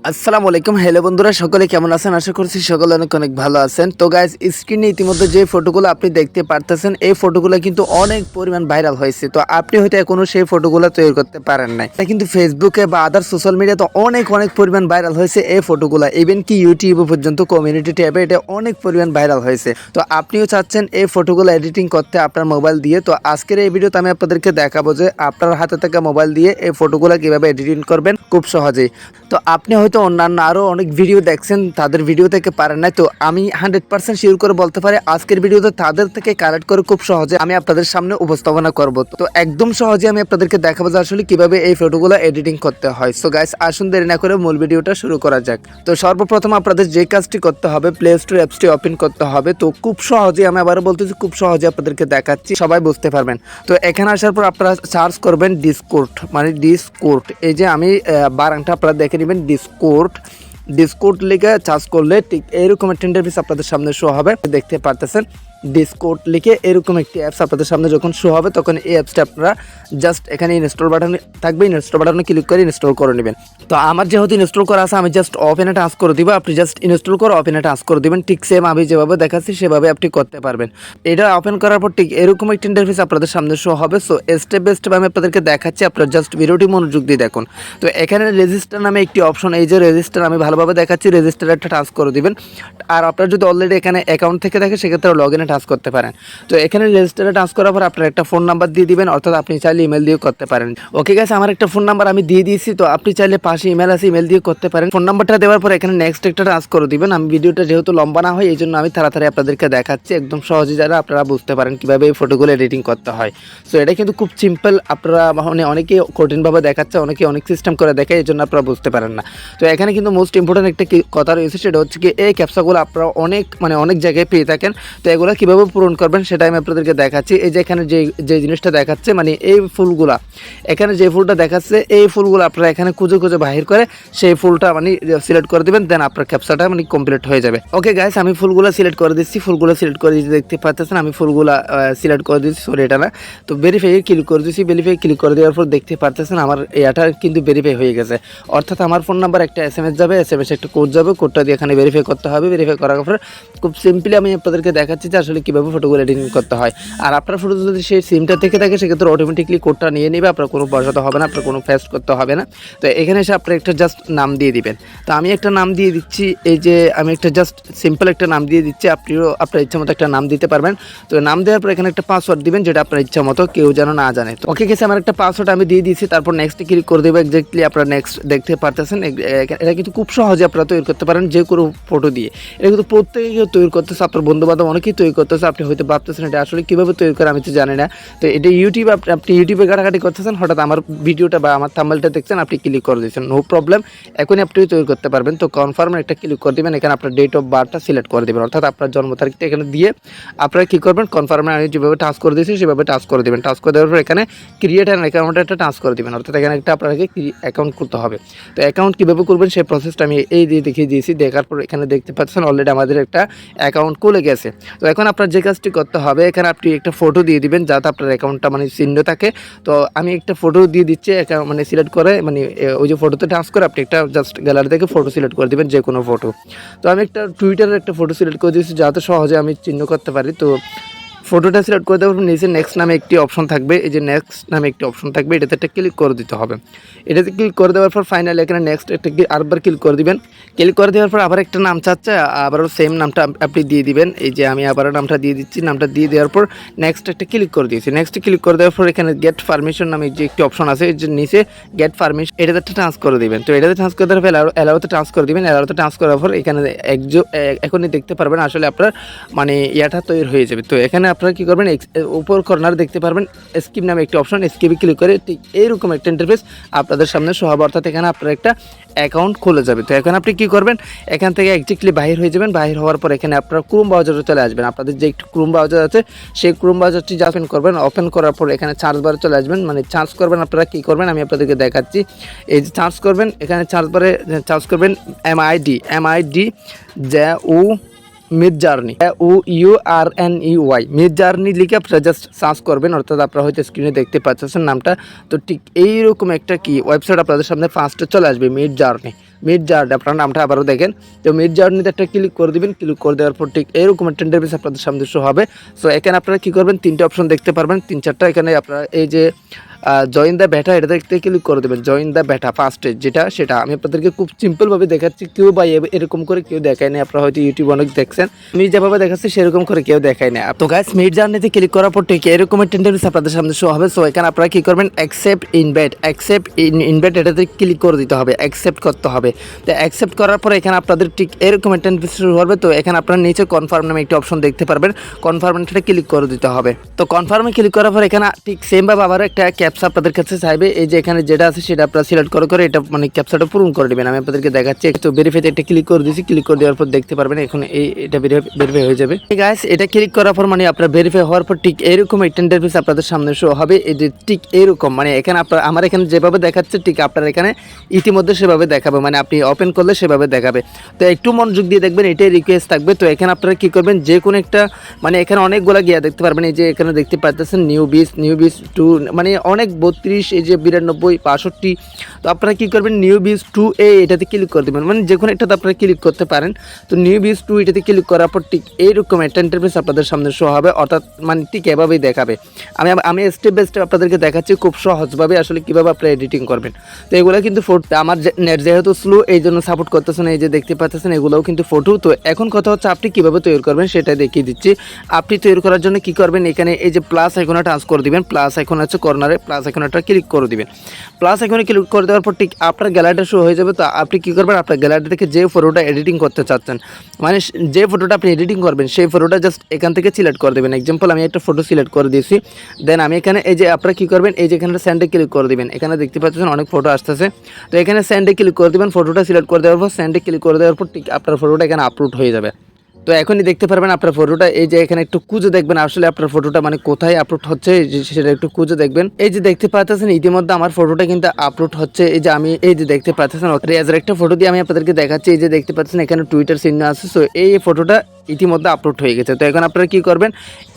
আসসালামু আলাইকুম। হ্যালো বন্ধুরা, সকলে কেমন আছেন? আশা করছি সকলে অনেক অনেক ভালো আছেন। তো গাইজ, স্ক্রিনে ইতিমধ্যে যে ফটোগুলো আপনি দেখতে পারতেছেন, এই ফটোগুলো কিন্তু অনেক পরিমাণ ভাইরাল হয়েছে। তো আপনি হয়তো এখনো সেই ফটোগুলো তৈরি করতে পারেন নাই। এটা কিন্তু ফেসবুকে বা আদার সোশ্যাল মিডিয়াতে অনেক পরিমাণ ভাইরাল হয়েছে এই ফটোগুলো। ইভেন কি ইউটিউবে পর্যন্ত কমিউনিটি ট্যাবে এটা অনেক পরিমাণ ভাইরাল হয়েছে। তো আপনিও চাচ্ছেন এই ফটোগুলো এডিটিং করতে আপনার মোবাইল দিয়ে। তো আজকের এই ভিডিওতে আমি আপনাদেরকে দেখাবো যে আপনার হাতে থাকা মোবাইল দিয়ে এই ফটোগুলো কিভাবে এডিটিং করবেন খুব সহজেই। তো আপনি হয়তো অন্যান্য আরও অনেক ভিডিও দেখছেন, তাদের ভিডিও থেকে পারেন না। তো আমি 100% শিওর করে বলতে পারি আজকের ভিডিওতে তাদের থেকে কালেক্ট করে খুব সহজে আমি আপনাদের সামনে উপস্থাপনা করব। তো একদম সহজে আমি আপনাদেরকে দেখাবো যে আসলে কিভাবে এই ফটোগুলো এডিটিং করতে হয়। সো গাইস, আসুন দেরি না করে মূল ভিডিওটা শুরু করা যাক। তো সর্বপ্রথম আপনাদের যে কাজটি করতে হবে, প্লে স্টোর অ্যাপসটি ওপেন করতে হবে। তো খুব সহজে, আমি আবারও বলতেছি, খুব সহজে আপনাদেরকে দেখাচ্ছি, সবাই বুঝতে পারবেন। তো এখানে আসার পর আপনারা সার্চ করবেন ডিসকোড, মানে ডিসকোড। এই যে আমি বারাংটা আপনারা দেখে নেবেন, ডিসকোড লিখে সার্চ করলে ঠিক এইরকম একটা ইন্টারফেস আপনাদের সামনে শো হবে, দেখতে পারতেছেন। ডিসকোড লিখে এরকম একটি অ্যাপস আপনাদের সামনে যখন শো হবে, তখন এই অ্যাপসটা আপনারা জাস্ট এখানে ইনস্টল বাটন থাকবে, ইনস্টল বাটনে ক্লিক করে ইনস্টল করে নেবেন। তো আমার যেহেতু ইনস্টল করা আছে, আমি জাস্ট ওপেনে টাচ করে দিব। আপনি জাস্ট ইনস্টল করে ওপেনে টাচ করে দিবেন। ঠিক সেম আমি যেভাবে দেখাচ্ছি সেভাবে আপনি করতে পারবেন। এটা ওপেন করার পর ঠিক এরকম একটা ইন্টারফেস আপনাদের সামনে শো হবে। সো স্টেপ বাই স্টেপ আমি আপনাদেরকে দেখাচ্ছি, আপনারা জাস্ট ভিডিওটি মনোযোগ দিয়ে দেখুন। তো এখানে রেজিস্টার নামে একটি অপশন, এই যে রেজিস্টার, আমি ভালোভাবে দেখাচ্ছি, রেজিস্টার একটা টাচ করে দিবেন। আর আপনার যদি অলরেডি এখানে অ্যাকাউন্ট থেকে থাকে, সেক্ষেত্রে লগ ইনে টাচ করতে পারেন। তো এখানে রেজিস্টারে টাচ করার পর আপনার একটা ফোন নাম্বার দিয়ে দিবেন, অর্থাৎ আপনি চাইলে ইমেল দিয়েও করতে পারেন। ওকে গাইস, আমার একটা ফোন নাম্বার আমি দিয়ে দিয়েছি। তো আপনি চাইলে পাশে ইমেল আছে, ইমেল দিয়ে করতে পারেন। ফোন নাম্বারটা দেওয়ার পর এখানে নেক্সট একটা টাচ করে দিবেন। আমি ভিডিওটা যেহেতু লম্বা না হয়, এই জন্য আমি তাড়াতাড়ি আপনাদেরকে দেখাচ্ছি, একদম সহজে যারা আপনারা বুঝতে পারেন কীভাবে এই ফটোগুলো এডিটিং করতে হয়। সো এটা কিন্তু খুব সিম্পল। আপনারা মানে অনেকে কঠিনভাবে দেখাচ্ছে, অনেকে অনেক সিস্টেম করে দেখায়, এই জন্য আপনারা বুঝতে পারেন না। তো এখানে কিন্তু মোস্ট ইম্পর্টেন্ট একটা কথা রয়েছে, সেটা হচ্ছে কি এই ক্যাপচাগুলো আপনারা অনেক জায়গায় পেয়ে থাকেন। তো এগুলো কীভাবে পূরণ করবেন সেটা আমি আপনাদেরকে দেখাচ্ছি। এই যে এখানে যে জিনিসটা দেখাচ্ছে, মানে এই ফুলগুলা, এখানে যে ফুলটা দেখাচ্ছে, এই ফুলগুলো আপনারা এখানে খুঁজে বাহির করে সেই ফুলটা মানে সিলেক্ট করে দিবেন, দেন আপনার ক্যাপচাটা মানে কমপ্লিট হয়ে যাবে। ওকে গাইস, আমি ফুলগুলো সিলেক্ট করে দিচ্ছি। ফুলগুলো সিলেক্ট করে দিতে দেখতে পাচ্ছেন আমি ফুলগুলো সিলেক্ট করে দিচ্ছি। সরি, এটা না। তো ভেরিফাই ক্লিক করে দিচ্ছি। ভেরিফাই ক্লিক করে দেওয়ার পর দেখতে পাচ্ছেন আমার এটা কিন্তু ভেরিফাই হয়ে গেছে। অর্থাৎ আমার ফোন নাম্বার একটা SMS যাবে, SMS একটা কোড যাবে, কোডটা দিয়ে এখানে ভেরিফাই করতে হবে। ভেরিফাই করার পর খুব সিম্পলি আমি আপনাদেরকে দেখাচ্ছি যে আসলে কীভাবে ফটোগুলো এডিটিং করতে হয়। আর আপনার ফটো যদি সেই সিমটা থেকে থাকে, সেক্ষেত্রে অটোমেটিকলি কোডটা নিয়ে নেবে, আপনার কোনো বসাতে হবে না, আপনার কোনো পেস্ট করতে হবে না। তো এখানে এসে আপনার একটা জাস্ট নাম দিয়ে দিবেন। তো আমি একটা নাম দিয়ে দিচ্ছি, এই যে আমি একটা জাস্ট সিম্পল একটা নাম দিয়ে দিচ্ছি। আপনিও আপনার ইচ্ছা মতো একটা নাম দিতে পারবেন। তো নাম দেওয়ার পর এখানে একটা পাসওয়ার্ড দিবেন, যেটা আপনার ইচ্ছা মতো, কেউ যেন না জানে। তো ওকে গেছে, আমার একটা পাসওয়ার্ড আমি দিয়ে দিচ্ছি। তারপর নেক্সটে ক্লিক করে দেবো। এক্স্যাক্টলি আপনারা নেক্সট দেখতে পারতেছেন। এটা কিন্তু খুব সহজে আপনারা তৈরি করতে পারেন যে কোনো ফটো দিয়ে। এটা কিন্তু প্রত্যেকে তৈরি করতেছে, আপনার বন্ধুবান্ধব অনেকেই তৈরি করতেছে। আপনি হয়তো ভাবতেছেন এটা আসলে কীভাবে তৈরি করে, আমি তো জানি না। তো এটা ইউটিউবে আপনি ইউটিউবে ঘাটাঘাটি করতেছেন, হঠাৎ আমার ভিডিওটা বা আমার থাম্বনেলটা দেখছেন, আপনি ক্লিক করে দিচ্ছেন, নো প্রবলেম, এখনই আপনি তৈরি করতে পারবেন। তো কনফার্ম একটা ক্লিক করে দেবেন। এখানে আপনার ডেট অফ বার্থটা সিলেক্ট করে দেবেন, অর্থাৎ আপনার জন্ম তারিখটা এখানে দিয়ে আপনারা কী করবেন, কনফার্মে আমি যেভাবে টাচ করে দিয়েছি সেভাবে টাচ করে দেবেন। টাচ করে দেওয়ার পর এখানে ক্রিয়েট অ্যান অ্যাকাউন্ট একটা টাচ করে দেবেন, অর্থাৎ এখানে একটা আপনাকে অ্যাকাউন্ট করতে হবে। তো অ্যাকাউন্ট কীভাবে করবেন সেই প্রসেসটা আমি এই দিয়ে দেখিয়ে দিয়েছি। দেখার পর এখানে দেখতে পাচ্ছেন অলরেডি আমাদের একটা অ্যাকাউন্ট খুলে গেছে। তো এখন আপনার যে কাজটি করতে হবে, এখানে আপনি একটা ফটো দিয়ে দিবেন যাতে আপনার অ্যাকাউন্টটা মানে চিহ্ন থাকে। তো আমি একটা ফটো দিয়ে দিচ্ছি, মানে সিলেক্ট করে, মানে ওই যে ফটোতে টাচ করে আপনি একটা জাস্ট গ্যালারি থেকে ফটো সিলেক্ট করে দেবেন, যে কোনো ফটো। তো আমি একটা টুইটারের একটা ফটো সিলেক্ট করে দিয়েছি যাতে সহজে আমি চিহ্ন করতে পারি। তো ফটোটা সিলেক্ট করে দেওয়ার পর নিচে নেক্সট নামে একটি অপশন থাকবে, এই যে নেক্সট নামে একটি অপশন থাকবে, এটাতে একটা ক্লিক করে দিতে হবে। এটাতে ক্লিক করে দেওয়ার পর ফাইনালি এখানে নেক্সট একটা আরেকবার ক্লিক করে দিবেন। ক্লিক করে দেওয়ার পর আবার একটা নাম চাচ্ছে, আবারও সেম নামটা আপনি দিয়ে দিবেন। এই যে আমি আবারও নামটা দিয়ে দিচ্ছি। নামটা দিয়ে দেওয়ার পর নেক্সট একটা ক্লিক করে দিয়েছি। নেক্সট ক্লিক করে দেওয়ার পর এখানে গেট পারমিশন নামে যে একটি অপশন আছে, যে নিচে গেট পারমিশন, এটাতে একটা ট্রান্স করে দেবেন। তো এটাতে ট্রান্স করে দেওয়ার পর অ্যালাউতে ট্রান্স করে দেবেন। অ্যালাউতে ট্রান্স করার পর এখানে এখনই দেখতে পারবেন আসলে আপনার মানে ইয়াটা তৈরি হয়ে যাবে। তো এখানে আপনারা কী করবেন, উপর কর্নার দেখতে পারবেন স্কিপ নামে একটি অপশন, স্কিপে ক্লিক করে ঠিক এইরকম একটা ইন্টারফেস আপনাদের সামনে শো হবে, অর্থাৎ এখানে আপনার একটা অ্যাকাউন্ট খুলে যাবে। তো এখন আপনি কী করবেন, এখান থেকে এক্স্যাক্টলি বাহির হয়ে যাবেন। বাহির হওয়ার পর এখানে আপনার ক্রোম ব্রাউজারে চলে আসবেন। আপনাদের যে একটু ক্রোম ব্রাউজার আছে, সেই ক্রোম ব্রাউজারটি যা ওপেন করবেন, ওপেন করার পর এখানে সার্চ বারে চলে আসবেন। মানে সার্চ করবেন, আপনারা কী করবেন আমি আপনাদেরকে দেখাচ্ছি। এই যে সার্চ করবেন, এখানে সার্চ বারে সার্চ করবেন MID মিডজার্নি, UURNEY, মিডজার্নি লিখে আপনারা জাস্ট সার্চ করবেন, অর্থাৎ আপনারা হয়তো স্ক্রিনে দেখতে পাচ্ছেন নামটা। তো ঠিক এইরকম একটা কি ওয়েবসাইট আপনাদের সামনে ফার্স্টে চলে আসবে, মিডজার্নি। আপনার নামটা আবারও দেখেন। তো মিডজার্নিতে একটা ক্লিক করে দিবেন, ক্লিক করে দেওয়ার পর ঠিক এরকম একটা ইন্টারফেস আপনাদের সামনে শো হবে। সো এখানে আপনারা কী করবেন, 3টে অপশন দেখতে পারবেন, 3-4টা। এখানে আপনারা এই যে জয়েন দ্য বেটা, এটা দেখতে ক্লিক করে দেবেন, জয়েন দ্য বেটা ফার্স্টে যেটা, সেটা আমি আপনাদেরকে খুব সিম্পলভাবে দেখাচ্ছি। কেউ বা এরকম করে কেউ দেখায় না, আপনারা হয়তো ইউটিউব অনেক দেখছেন, আমি যেভাবে দেখাচ্ছি সেরকম করে কেউ দেখায় না। তো গাইস মিডজার্নিতে ক্লিক করার পর ঠিক এরকম একটা ইন্টারফেস আপনাদের সামনে শো হবে। সো এখানে আপনারা কী করবেন, অ্যাকসেপ্ট ইনভাইট, এটাতে ক্লিক করে দিতে হবে, অ্যাকসেপ্ট করতে হবে। তো অ্যাকসেপ্ট করার পর এখানে আপনাদের ঠিক এরকম একটা ইন্টারফেস শুরু হবে। তো এখানে আপনারা নিচে কনফার্ম নামে একটা অপশন দেখতে পারবেন, কনফার্মটা ক্লিক করে দিতে হবে। তো কনফার্মে ক্লিক করার পর এখানে ঠিক সেমভাবে আবার একটা ক্যাপচা আপনাদের কাছে চাইবে। এই যে এখানে যেটা আছে সেটা আপনারা সিলেক্ট করে এটা মানে ক্যাপচাটা পূরণ করে দেবেন। আমি আপনাদেরকে দেখাচ্ছি। তো ভেরিফাইতে একটা ক্লিক করে দিয়েছি, ক্লিক করে দেওয়ার পর দেখতে পারবেন এখন এটা ভেরিফাই হয়ে যাবে। গাইস এটা ক্লিক করার পর মানে আপনার ভেরিফাই হওয়ার পর ঠিক এরকম একটা ইন্টারফেস আপনাদের সামনে শো হবে। এই যে ঠিক এরকম মানে এখানে আপনার আমার এখানে যেভাবে দেখাচ্ছে ঠিক আপনার এখানে ইতিমধ্যে সেভাবে দেখাবে, মানে আপনি ওপেন করলে সেভাবে দেখাবে। তো একটু মনোযোগ দিয়ে দেখবেন, এটাই রিকোয়েস্ট থাকবে। তো এখানে আপনারা কী করবেন, যে কোনো একটা মানে এখানে অনেকগুলো গিয়া দেখতে পারবেন। এই যে এখানে দেখতে পাচ্ছেন নিউ বিস 2, মানে অনেক 32, এই যে 92, 65। তো আপনারা কী করবেন, নিউ বিস 2A এটাতে ক্লিক করে দেবেন, মানে যে কোনো একটাতে আপনারা ক্লিক করতে পারেন। তো নিউ বিস 2 এটাতে ক্লিক করার পর ঠিক এইরকম একটা ইন্টারফেস আপনাদের সামনে শো হবে, অর্থাৎ মানে ঠিক এভাবেই দেখাবে। আমি স্টেপ বাই স্টেপ আপনাদেরকে দেখাচ্ছি খুব সহজভাবে আসলে কীভাবে আপনারা এডিটিং করবেন। তো এগুলো কিন্তু ফটো, আমার নেট যেহেতু স্লো এই জন্য সাপোর্ট করতেছেন, এই যে দেখতে পাচ্ছেন এগুলোও কিন্তু ফটো। তো এখন কথা হচ্ছে আপনি কীভাবে তৈরি করবেন সেটা দেখিয়ে দিচ্ছি। আপনি তৈরি করার জন্য কী করবেন, এখানে এই যে প্লাস আইকনে টাচ করে দিবেন, প্লাস আইকন আছে কর্নারে, প্লাস আইকনটা ক্লিক করে দিবেন। প্লাস আইকনে ক্লিক করে দেওয়ার পর ঠিক আপনার গ্যালারিটা শো হয়ে যাবে। তো আপনি কী করবেন, আপনার গ্যালারি থেকে যে ফটোটা এডিটিং করতে চাচ্ছেন, মানে যে ফটোটা আপনি এডিটিং করবেন সেই ফটোটা জাস্ট এখান থেকে সিলেক্ট করে দেবেন। এক্সাম্পল আমি একটা ফটো সিলেক্ট করে দিয়েছি, দেন আমি এখানে এই যে আপনারা কী করবেন, এই যে এখানে স্যান্ডে ক্লিক করে দিবেন। এখানে দেখতে পাচ্ছেন অনেক ফটো আসতেছে। তো এখানে স্যান্ডে ক্লিক করে দেবেন, ফটোটা সিলেক্ট করে দেওয়ার পর স্যান্ডে ক্লিক করে দেওয়ার পর ঠিক আপনার ফটোটা এখানে আপলোড হয়ে যাবে। তো এখনই দেখতে পারবেন আপনার ফটোটা, এই যে এখানে একটু খুঁজে দেখবেন আসলে আপনার ফটোটা মানে কোথায় আপলোড হচ্ছে সেটা একটু খুঁজে দেখবেন। এই যে দেখতে পাচ্ছেন ইতিমধ্যে আমার ফটোটা কিন্তু আপলোড হচ্ছে। এই যে আমি এই যে দেখতে পাচ্ছেন রেজার একটা ফটো দিয়ে আমি আপনাদেরকে দেখাচ্ছি। এই যে দেখতে পাচ্ছেন এখানে টুইটার চিহ্ন আছে। সো এই ফটোটা ইতিমধ্যে আপলোড হয়ে গেছে। তো এখন আপনারা কী করবেন,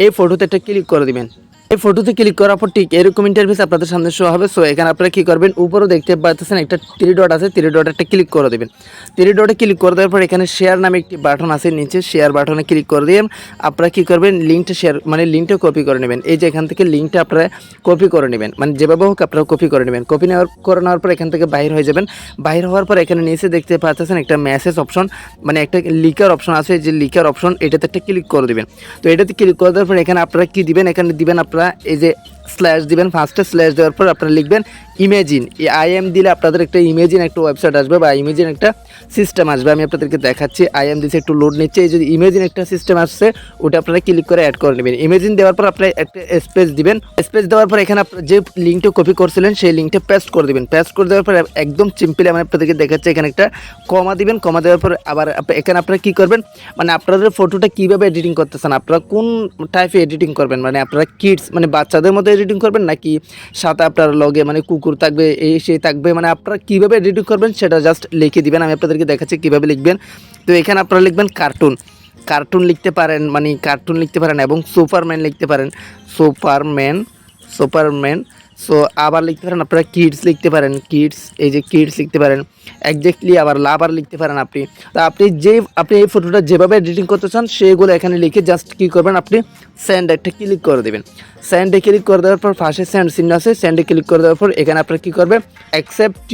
এই ফটোতে একটা ক্লিক করে দিবেন। এই ফটোতে ক্লিক করার পর ঠিক এরকম ইন্টারফেস আপনাদের সামনে শো হবে। সো এখানে আপনারা কী করবেন, উপরেও দেখতে পাচ্ছেন একটা 3 ডট আছে, 3 ডট একটা ক্লিক করে দেবেন। 3 ডটে ক্লিক করে দেওয়ার পর এখানে শেয়ার নামে একটি বাটন আছে, নিচে শেয়ার বাটনে ক্লিক করে দিয়ে আপনারা কী করবেন, লিঙ্কটা শেয়ার মানে লিঙ্কটা কপি করে নেবেন। এই যে এখান থেকে লিঙ্কটা আপনারা কপি করে নেবেন, মানে যেভাবে হোক আপনারা কপি করে নেবেন। কপি নেওয়ার পর এখান থেকে বাইর হয়ে যাবেন। বাইর হওয়ার পর এখানে নিচে দেখতে পাচ্ছেন একটা মেসেজ অপশন, মানে একটা লিকার অপশন আছে, যে লিকার অপশন এটাতে একটা ক্লিক করে দেবেন। তো এটাতে ক্লিক করে দেওয়ার পর এখানে আপনারা কী দিবেন, এখানে দিবেন আপনারা এই যে স্ল্যাশ দিবেন, ফার্স্টে স্ল্যাশ দেওয়ার পর আপনারা লিখবেন ইমেজিন। এই IM দিলে আপনাদের একটা ইমেজিন একটা ওয়েবসাইট আসবে বা ইমেজিন একটা সিস্টেম আসবে। আমি আপনাদেরকে দেখাচ্ছি। IM দিচ্ছে, একটু লোড নিচ্ছে। এই যদি ইমেজিন একটা সিস্টেম আসছে ওটা আপনারা ক্লিক করে অ্যাড করে নেবেন। ইমেজিন দেওয়ার পর আপনারা একটা স্পেস দিবেন। স্পেস দেওয়ার পর এখানে আপনারা যে লিঙ্কটা কপি করছিলেন সেই লিঙ্কটা পেস্ট করে দেবেন। পেস্ট করে দেওয়ার পর একদম সিম্পলি আমি আপনাদেরকে দেখাচ্ছি, এখানে একটা কমা দিবেন। কমা দেওয়ার পর আবার এখানে আপনারা কী করবেন, মানে আপনাদের ফটোটা কীভাবে এডিটিং করতেছেন, আপনারা কোন টাইপে এডিটিং করবেন, মানে আপনারা কিডস মানে বাচ্চাদের মতো এডিটিং করবেন নাকি সাথে আপনার লগে মানে কুকুর থাকবে এই সেই থাকবে, মানে আপনারা কীভাবে এডিটিং করবেন সেটা জাস্ট লিখে দিবেন। আমি আপনাদেরকে দেখাচ্ছি কীভাবে লিখবেন। তো এখানে আপনারা লিখবেন কার্টুন লিখতে পারেন, মানে কার্টুন লিখতে পারেন এবং সুপারম্যান লিখতে পারেন, সুপারম্যান। সো আবার লিখতে পারেন আপনারা কিডস লিখতে পারেন, কিডস, এই যে কিডস লিখতে পারেন একজ্যাক্টলি। আবার লাভার লিখতে পারেন আপনি। তো আপনি এই ফটোটা যেভাবে এডিটিং করতে চান সেগুলো এখানে লিখে জাস্ট কী করবেন, আপনি সেন্ড একটা ক্লিক করে দেবেন। সেন্ডে ক্লিক করে দেওয়ার পর ফার্স্টে সেন্ড চিহ্ন আছে, সেন্ডে ক্লিক করে দেওয়ার পর এখানে আপনারা কী করবেন, অ্যাকসেপ্ট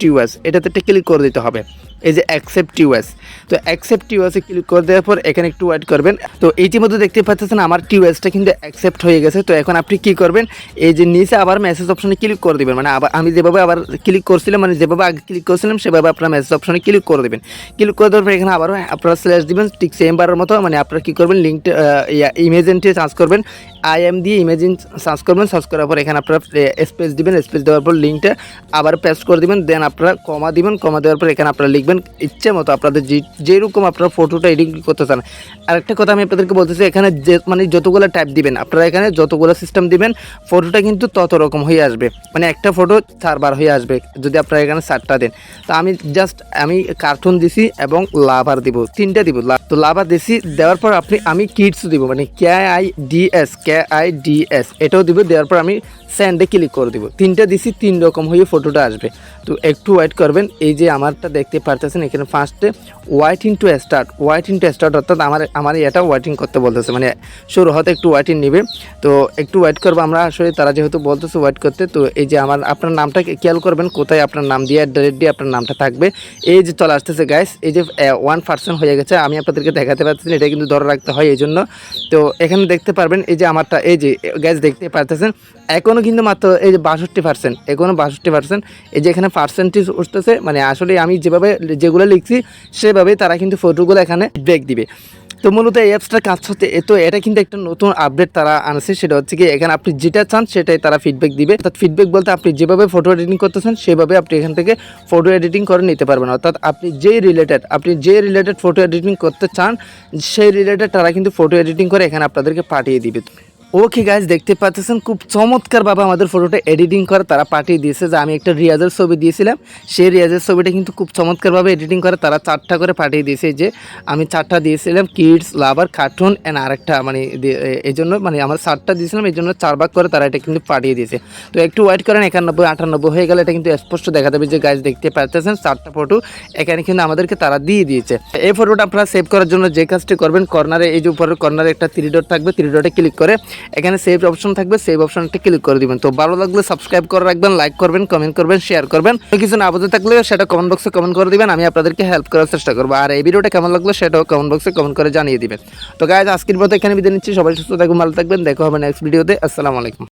ইউএস এটাতে একটা ক্লিক করে দিতে হবে। এই যে অ্যাকসেপ্ট ইউএস, তো অ্যাকসেপ্ট ইউএসে ক্লিক করে দেওয়ার পর এখানে একটু ওয়েট করবেন। তো ইতিমধ্যে দেখতে পাচ্ছেন আমার টিউএসটা কিন্তু অ্যাকসেপ্ট হয়ে গেছে। তো এখন আপনি কী করবেন, এই যে নিচে আবার মেসেজ অপশনে ক্লিক করে দেবেন, মানে আবার আমি যেভাবে আবার ক্লিক করছিলাম, মানে যেভাবে আগে ক্লিক করছিলাম সেভাবে আপনার মেসেজ অপশনে ক্লিক করে দেবেন। ক্লিক করে দেওয়ার পর এখানে আবারও আপনারা স্ল্যাশ দিবেন ঠিক সেমবারের মতো, মানে আপনারা কী করবেন, লিঙ্কটা ইমেজিনটি সার্চ করবেন, IM দিয়ে ইমেজিন সার্চ করবেন। সার্চ করার পর এখানে আপনারা স্পেস দিবেন, স্পেস দেওয়ার পর লিঙ্কটা আবার পেস্ট করে দিবেন। দেন আপনারা কমা দিবেন, কমা দেওয়ার পর এখানে আপনারা লিখবেন রাখবেন ইচ্ছে মতো আপনাদের যেরকম আপনারা ফটোটা এডিটিং করতে চান। আরেকটা কথা আমি আপনাদেরকে বলতেছি, এখানে যে মানে যতগুলো টাইপ দিবেন আপনারা, এখানে যতগুলো সিস্টেম দিবেন ফটোটা কিন্তু তত রকম হয়ে আসবে, মানে একটা ফটো 4বার হয়ে আসবে যদি আপনারা এখানে 4টা দেন। তো আমি কার্টুন দিছি এবং লাভার দিব, 3টা দিব। তো লাভার দিছি, দেওয়ার পর আমি কিডস দিব, মানে KIDS এটাও দিব। দেওয়ার পর আমি স্যান্ডে ক্লিক করে দিব। 3টা দিছি, 3 রকম হয়ে ফটোটা আসবে। তো একটু ওয়েট করবেন। এই যে আমারটা দেখতে পারতেছেন এখানে ফার্স্টে ওয়াইট ইন্টু স্টার্ট অর্থাৎ আমার এটা ওয়েটিং করতে বলতেছে, মানে শুরু হতে একটু ওয়েটিং নেবে। তো একটু ওয়েট করবো আমরা, আসলে তারা যেহেতু বলতেছে ওয়েট করতে। তো এই যে আপনার নামটা খেয়াল করবেন, কোথায় আপনার নাম দিয়ে অ্যাট দিয়ে আপনার নামটা থাকবে। এই যে চলে আসতেছে গাইস, এই যে 1% হয়ে গেছে, আমি আপনাদেরকে দেখাতে পারতেছি, এটা কিন্তু ধরে রাখতে হয় এই জন্য। তো এখানে দেখতে পারবেন এই যে আমারটা, এই যে গাইস দেখতে পারতেছেন এখনও কিন্তু মাত্র এই যে 62%, এখনও 62%। এই যে এখানে পার্সেন্টেজ উঠতেছে, মানে আসলে আমি যেগুলো লিখছি সেভাবেই তারা কিন্তু ফটোগুলো এখানে ব্রেক দিবে। তো মূলত এই অ্যাপসটা কাজ হচ্ছে, তো এটা কিন্তু একটা নতুন আপডেট তারা আনছে। সেটা হচ্ছে কি, এখানে আপনি যেটা চান সেটাই তারা ফিডব্যাক দিবে। অর্থাৎ ফিডব্যাক বলতে আপনি যেভাবে ফটো এডিটিং করতেছেন সেভাবে আপনি এখান থেকে ফটো এডিটিং করে নিতে পারবেন। অর্থাৎ আপনি যে রিলেটেড ফটো এডিটিং করতে চান সেই রিলেটেড তারা কিন্তু ফটো এডিটিং করে এখানে আপনাদেরকে পাঠিয়ে দিবে। ওকে গাইজ, দেখতে পাচ্ছেন খুব চমৎকারভাবে আমাদের ফটোটা এডিটিং করে তারা পাঠিয়ে দিয়েছে। যে আমি একটা রিয়াজের ছবি দিয়েছিলাম, সেই রিয়াজের ছবিটা কিন্তু খুব চমৎকারভাবে এডিটিং করে তারা 4টা করে পাঠিয়ে দিয়েছে। যে আমি 4টা দিয়েছিলাম, কিডস, লাভার, কার্টুন অ্যান্ড আরেকটা, মানে এই জন্য মানে আমার 4টা দিয়েছিলাম, এই জন্য 4 ভাগ করে তারা এটা কিন্তু পাঠিয়ে দিয়েছে। তো একটু ওয়েট করেন, 91, 98 হয়ে গেলে এটা কিন্তু স্পষ্ট দেখা যাবে। যে গাইজ দেখতে পাচ্ছেন 4টা ফটো এখানে কিন্তু আমাদেরকে তারা দিয়ে দিয়েছে। এই ফটোটা আপনারা সেভ করার জন্য যে কাজটি করবেন, কর্নারে এই যে উপরের কর্নারে একটা 3 ডট থাকবে, 3 ডটে ক্লিক করে এখানে সেভ অপশন থাকবে, সেভ অপশনটা ক্লিক করে দিবেন। তো ভালো লাগলে সাবস্ক্রাইব করে রাখবেন, লাইক করবেন, কমেন্ট করবেন, শেয়ার করবেন। কিছু না বুঝে থাকলে সেটা কমেন্ট বক্সে কমেন্ট করে দিবেন, আমি আপনাদেরকে হেল্প করার চেষ্টা করবো। আর এই ভিডিওটা কেমন লাগলো সেটাও কমেন্ট বক্সে কমেন্ট করে জানিয়ে দিবেন। তো গাইজ আজকের মতো এখানে বিদায় নিচ্ছি, সবাই সুস্থ থাকবেন, ভালো থাকবেন, দেখা হবে নেক্সট ভিডিওতে। আসসালামু আলাইকুম।